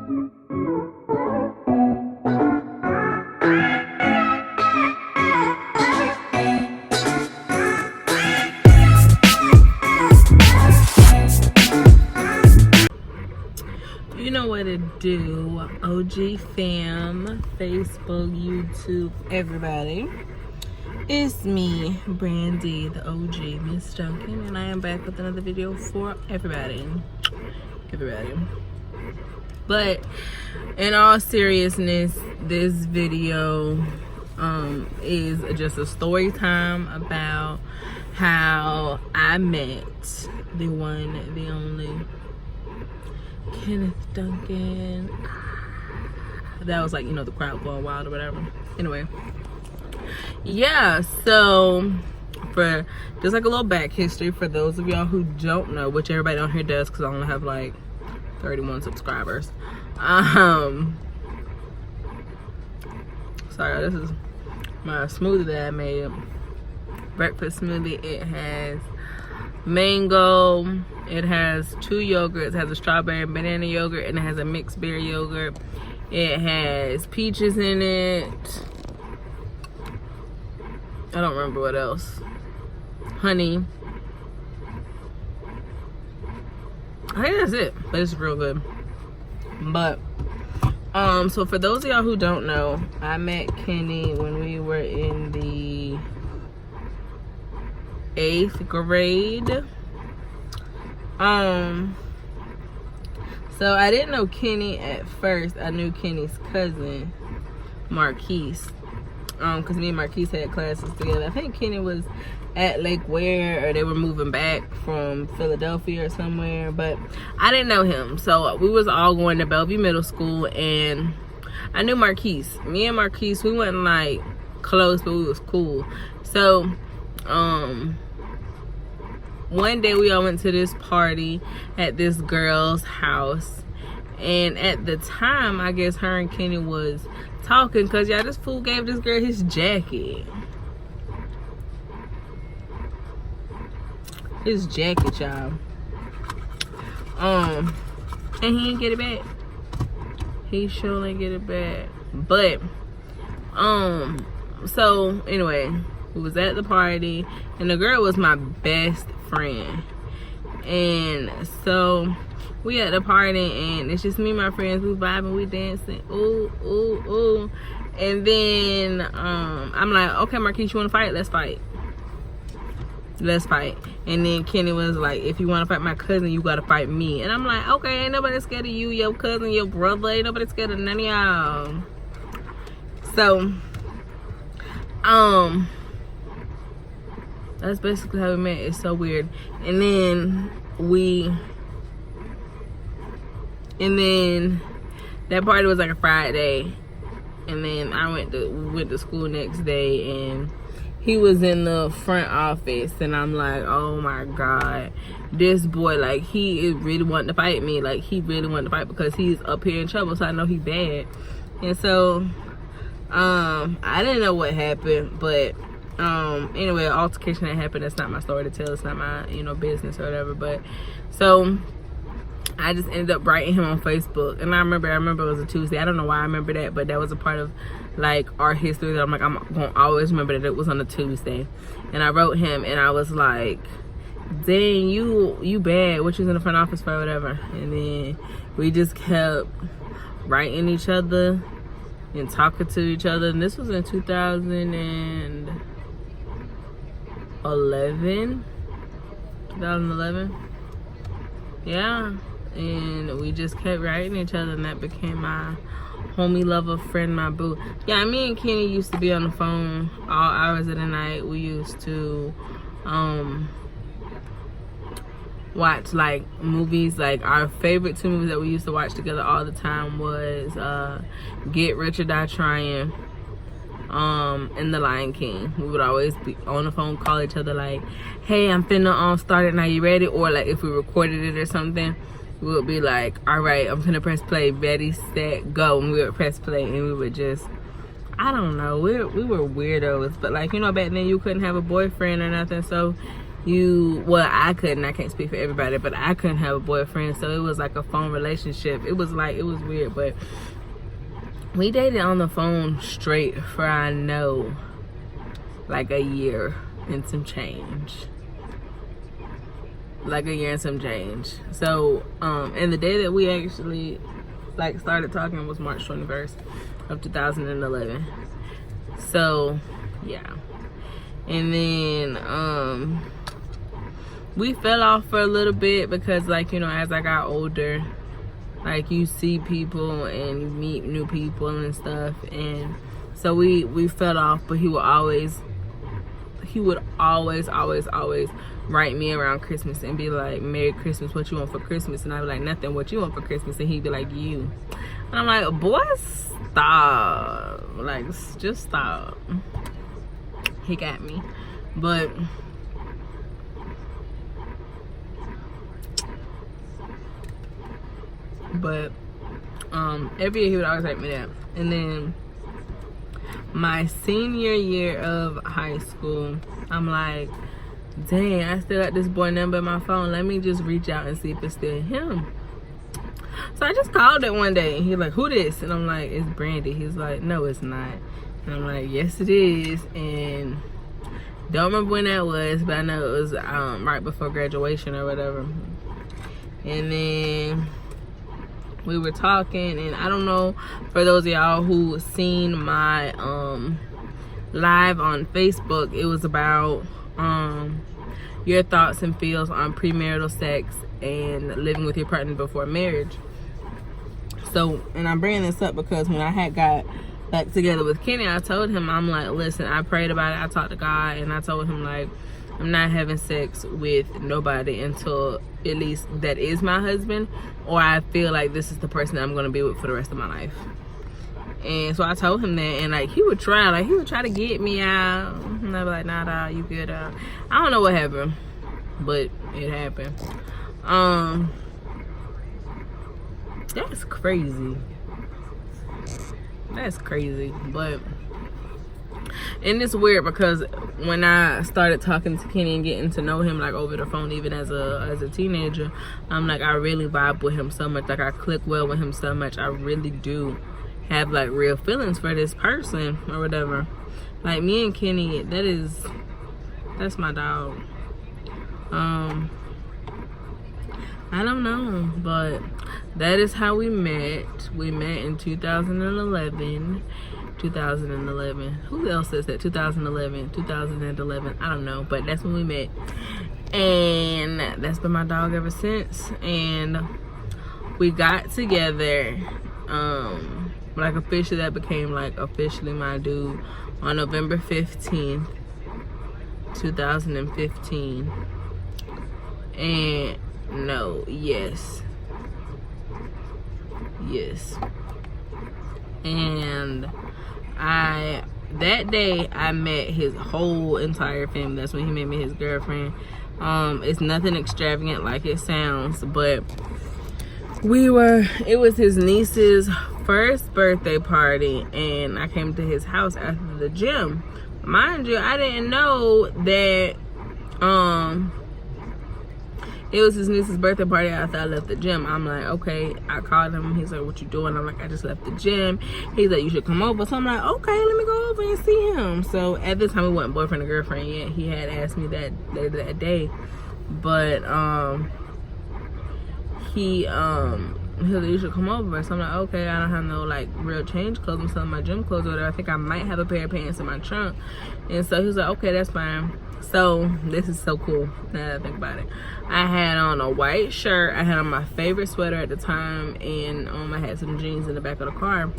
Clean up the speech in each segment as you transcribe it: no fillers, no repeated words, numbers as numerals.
You know what to do, OG fam, Facebook, YouTube, everybody. It's me, Brandy, the OG, Miss Duncan, and I am back with another video for everybody. But in all seriousness, this video is just a story time about how I met the one, the only Kenneth Duncan. That was like, you know, the crowd going wild or whatever. Anyway, yeah, so for just like a little back history for those of y'all who don't know, which everybody on here does because I only have like 31 subscribers. Sorry, this is my smoothie that I made. Breakfast smoothie. It has mango, it has 2 yogurts, it has a strawberry and banana yogurt, and it has a mixed berry yogurt. It has peaches in it. I don't remember what else. Honey. I think that's it, but it's real good. But so for those of y'all who don't know, I met Kenny when we were in the 8th grade. So I didn't know Kenny at first. I knew Kenny's cousin, Marquise, because me and Marquise had classes together. I think Kenny was at Lake Ware, or they were moving back from Philadelphia or somewhere, but I didn't know him. So we was all going to Bellevue Middle School, and I knew Marquise. Me and Marquise, we wasn't like close, but we was cool. So one day we all went to this party at this girl's house, and at the time I guess her and Kenny was talking, because y'all, this fool gave this girl his jacket. His jacket, y'all. And he didn't get it back. He sure didn't get it back. But so anyway, we was at the party, and the girl was my best friend. And so we at the party, and it's just me and my friends. We vibing, we dancing. Ooh, ooh, ooh. And then I'm like, okay, Marquise, you want to fight? Let's fight. Let's fight. And then Kenny was like, if you want to fight my cousin, you got to fight me. And I'm like, okay, ain't nobody scared of you, your cousin, your brother. Ain't nobody scared of none of y'all. So that's basically how we met. It's so weird. And then that party was like a Friday, and then I went to school next day, and he was in the front office, and I'm like, oh my God, this boy, like, he is really wanting to fight me. Like, he really wanted to fight because he's up here in trouble, so I know he's bad. And so I didn't know what happened, but anyway, altercation that happened. That's not my story to tell. It's not my, you know, business or whatever. But so I just ended up writing him on Facebook, and I remember it was a Tuesday. I don't know why I remember that, but that was a part of like our history that I'm like, I'm gonna always remember that it was on a Tuesday. And I wrote him, and I was like, dang, you bad, what you was in the front office for, whatever. And then we just kept writing each other and talking to each other, and this was in 2011. Yeah. And we just kept writing each other, and that became my homie, lover, friend, my boo. Yeah, me and Kenny used to be on the phone all hours of the night. We used to watch like movies. Like, our favorite 2 movies that we used to watch together all the time was Get Rich or Die Trying, and The Lion King. We would always be on the phone, call each other like, hey, I'm finna start it now, you ready? Or like if we recorded it or something, we would be like, all right, I'm finna press play, ready, set, go. And we would press play, and we would just, I don't know, we were weirdos. But like, you know, back then you couldn't have a boyfriend or nothing, so I can't speak for everybody, but I couldn't have a boyfriend, so it was like a phone relationship. It was weird, but we dated on the phone straight for, I know, like a year and some change. So, and the day that we actually like started talking was March 21st of 2011. So, yeah. And then, we fell off for a little bit because, like, you know, as I got older, like, you see people and you meet new people and stuff, and so we fell off. But he would always write me around Christmas and be like, Merry Christmas, what you want for Christmas? And I'd be like, nothing, what you want for Christmas? And he'd be like, you. And I'm like, boy, stop. Like, just stop. He got me. But every year he would always write me that. And then my senior year of high school, I'm like, dang, I still got this boy number in my phone. Let me just reach out and see if it's still him. So I just called it one day, and he's like, who this? And I'm like, it's Brandy. He's like, no, it's not. And I'm like, yes, it is. And don't remember when that was, but I know it was right before graduation or whatever. And then we were talking, and I don't know, for those of y'all who seen my live on Facebook, it was about your thoughts and feels on premarital sex and living with your partner before marriage. So, and I'm bringing this up because when I had got back together with Kenny, I told him, I'm like, listen, I prayed about it, I talked to God, and I told him, like, I'm not having sex with nobody until at least that is my husband, or I feel like this is the person that I'm going to be with for the rest of my life. And so I told him that, and like he would try to get me out, and I'd be like, nah, dog, you good. I don't know what happened, but it happened. That's crazy. But, and it's weird because when I started talking to Kenny and getting to know him, like, over the phone, even as a teenager, I'm like, I really vibe with him so much. Like, I click well with him so much. I really do have, like, real feelings for this person or whatever. Like, me and Kenny, that's my dog. I don't know, but that is how we met. We met in 2011. Who else says that? 2011. I don't know, but that's when we met. And that's been my dog ever since. And we got together, like, officially, that became, like, officially my dude on November 15th, 2015. And no, yes. And that day I met his whole entire family. That's when he made me his girlfriend. It's nothing extravagant like it sounds, but it was his niece's first birthday party, and I came to his house after the gym. Mind you, I didn't know that it was his niece's birthday party after I left the gym. I'm like, okay. I called him. He's like, what you doing? I'm like, I just left the gym. He's like, you should come over. So I'm like, okay, let me go over and see him. So at this time, we weren't boyfriend and girlfriend yet. He had asked me that day. But he was like, you should come over. So I'm like, okay, I don't have no, like, real change clothes. I'm selling my gym clothes or whatever. I think I might have a pair of pants in my trunk. And so he was like, okay, that's fine. So this is so cool now that I think about it. I had on a white shirt. I had on my favorite sweater at the time, and I had some jeans in the back of the car.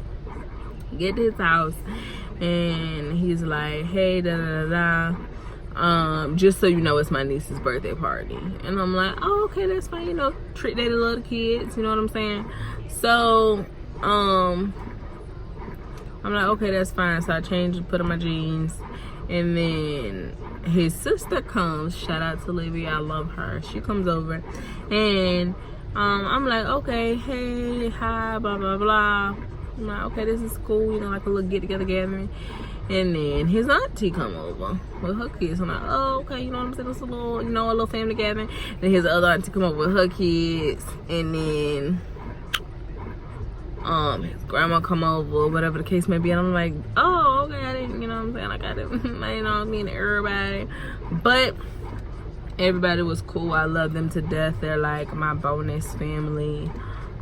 Get to his house, and he's like, hey, just so you know, it's my niece's birthday party. And I'm like, oh, okay, that's fine. You know, treat they the little kids. You know what I'm saying? So I'm like, okay, that's fine. So I changed, put on my jeans, and then his sister comes. Shout out to Livy, I love her. She comes over, and I'm like, okay, hey, hi, blah blah blah. I'm like, okay, this is cool, you know, like a little get together gathering. And then his auntie come over with her kids. I'm like, oh, okay, you know what I'm saying? It's a little, a little family gathering. Then his other auntie come over with her kids. And then his grandma come over, whatever the case may be. And I'm like, oh, okay, I didn't, you know what I'm saying? Like, I didn't, I mean, everybody. But everybody was cool. I love them to death. They're like my bonus family.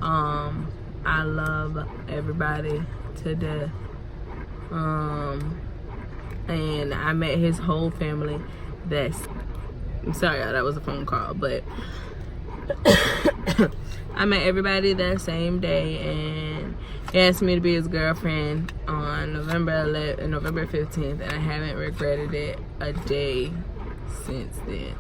I love everybody to death. And I met his whole family. I'm sorry, y'all, that was a phone call, but I met everybody that same day, and he asked me to be his girlfriend on November 15th, and I haven't regretted it a day since then.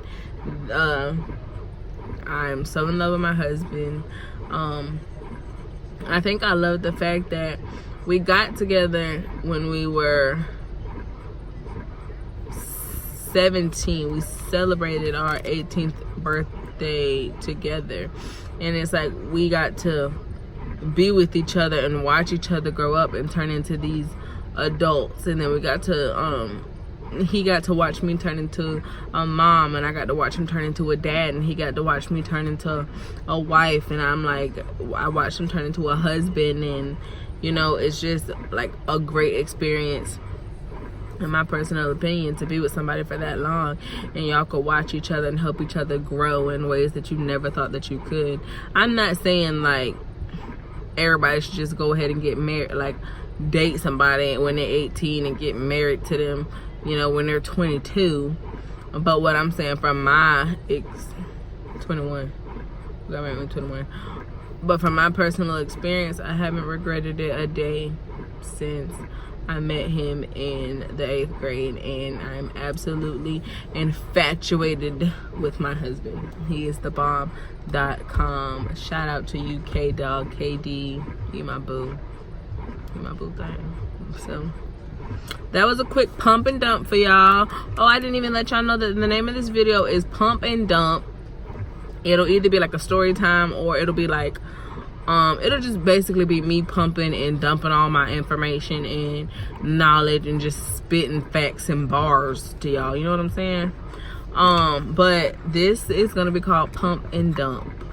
I'm so in love with my husband. I think I love the fact that we got together when we were 17. We celebrated our 18th birthday together, and it's like we got to be with each other and watch each other grow up and turn into these adults. And then we got to he got to watch me turn into a mom, and I got to watch him turn into a dad, and he got to watch me turn into a wife. And I'm like, I watched him turn into a husband, and it's just like a great experience, in my personal opinion, to be with somebody for that long, and y'all could watch each other and help each other grow in ways that you never thought that you could. I'm not saying like everybody should just go ahead and get married, like date somebody when they're 18 and get married to them, when they're 22. But what I'm saying from my 21, we got married when 21. But from my personal experience, I haven't regretted it a day since I met him in the 8th grade, and I'm absolutely infatuated with my husband. He is the bomb.com. Shout out to you, K-Dog, KD. You my boo. You my boo thing. So that was a quick pump and dump for y'all. Oh, I didn't even let y'all know that the name of this video is Pump and Dump. It'll either be like a story time, or it'll be like it'll just basically be me pumping and dumping all my information and knowledge and just spitting facts and bars to y'all, you know what I'm saying? But this is gonna be called Pump and Dump.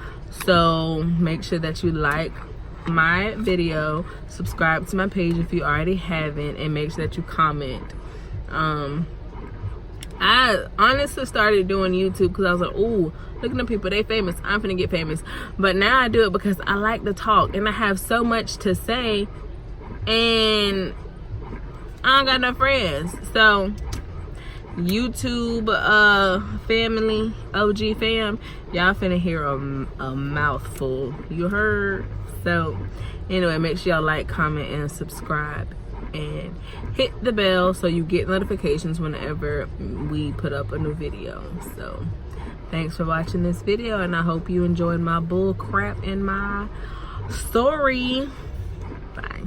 So make sure that you like my video, subscribe to my page if you already haven't, and make sure that you comment. I honestly started doing YouTube because I was like, ooh, look at them people, they famous, I'm finna get famous. But now I do it because I like to talk, and I have so much to say, and I don't got no friends. So YouTube family, OG fam, y'all finna hear a mouthful, you heard? So anyway, make sure y'all like, comment, and subscribe, and hit the bell so you get notifications whenever we put up a new video. So thanks for watching this video, and I hope you enjoyed my bull crap and my story. Bye.